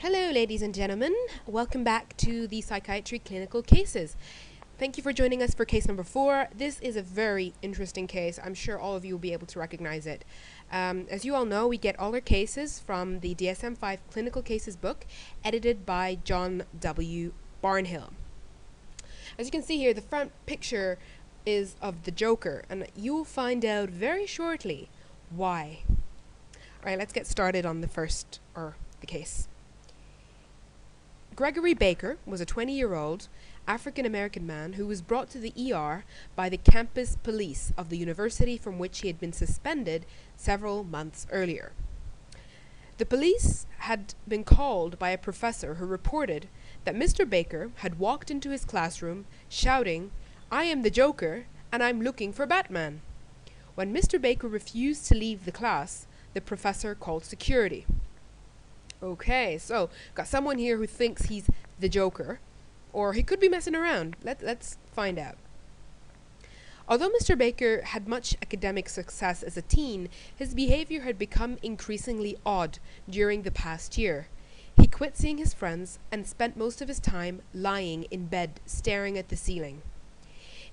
Hello, ladies and gentlemen. Welcome back to the Psychiatry Clinical Cases. Thank you for joining us for case number 4. This is a very interesting case. I'm sure all of you will be able to recognize it. As you all know, we get all our cases from the DSM-5 Clinical Cases book, edited by John W. Barnhill. As you can see here, the front picture is of the Joker, and you'll find out very shortly why. Alright, let's get started on the case. Gregory Baker was a 20-year-old African-American man who was brought to the ER by the campus police of the university from which he had been suspended several months earlier. The police had been called by a professor who reported that Mr. Baker had walked into his classroom shouting, "I am the Joker and I'm looking for Batman." When Mr. Baker refused to leave the class, the professor called security. Okay, so got someone here who thinks he's the Joker, or he could be messing around. Let's find out. Although Mr. Baker had much academic success as a teen, his behavior had become increasingly odd during the past year. He quit seeing his friends and spent most of his time lying in bed staring at the ceiling.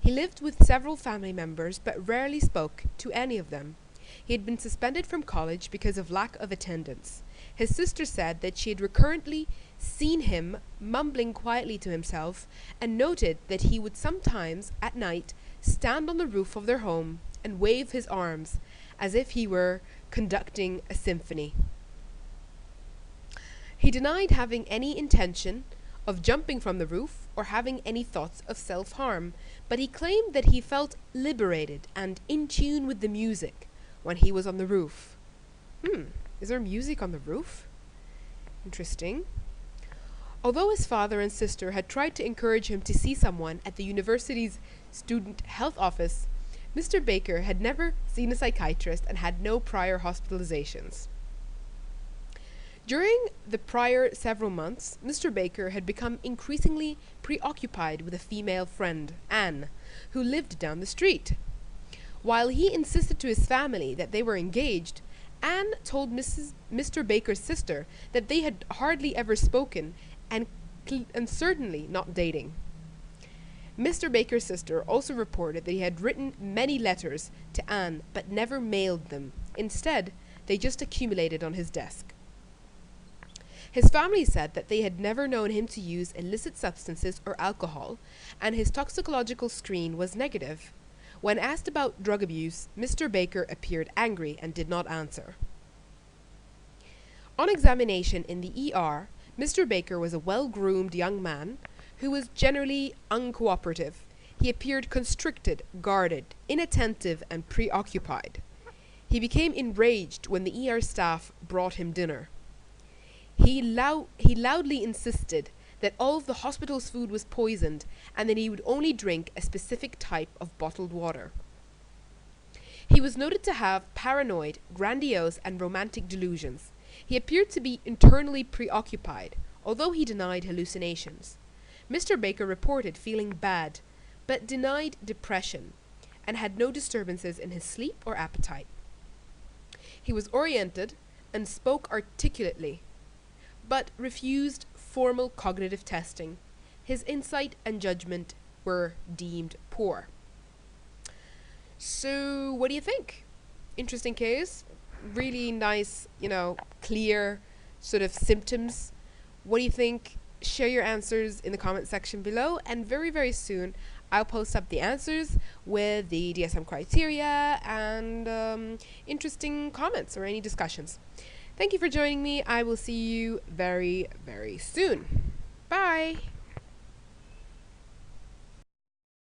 He lived with several family members but rarely spoke to any of them. He had been suspended from college because of lack of attendance. His sister said that she had recurrently seen him mumbling quietly to himself and noted that he would sometimes, at night, stand on the roof of their home and wave his arms as if he were conducting a symphony. He denied having any intention of jumping from the roof or having any thoughts of self-harm, but he claimed that he felt liberated and in tune with the music when he was on the roof. Is there music on the roof? Interesting. Although his father and sister had tried to encourage him to see someone at the university's student health office, Mr. Baker had never seen a psychiatrist and had no prior hospitalizations. During the prior several months, Mr. Baker had become increasingly preoccupied with a female friend, Anne, who lived down the street. While he insisted to his family that they were engaged, Anne told Mr. Baker's sister that they had hardly ever spoken and certainly not dating. Mr. Baker's sister also reported that he had written many letters to Anne but never mailed them. Instead, they just accumulated on his desk. His family said that they had never known him to use illicit substances or alcohol, and his toxicological screen was negative. When asked about drug abuse, Mr. Baker appeared angry and did not answer. On examination in the ER, Mr. Baker was a well-groomed young man who was generally uncooperative. He appeared constricted, guarded, inattentive, and preoccupied. He became enraged when the ER staff brought him dinner. He loudly insisted that all of the hospital's food was poisoned and that he would only drink a specific type of bottled water. He was noted to have paranoid, grandiose, and romantic delusions. He appeared to be internally preoccupied, although he denied hallucinations. Mr. Baker reported feeling bad, but denied depression, and had no disturbances in his sleep or appetite. He was oriented and spoke articulately, but refused formal cognitive testing. His insight and judgment were deemed poor. So, what do you think? Interesting case. Really nice, clear sort of symptoms. What do you think? Share your answers in the comment section below, and very, very soon I'll post up the answers with the DSM criteria and interesting comments or any discussions. Thank you for joining me. I will see you very, very soon. Bye!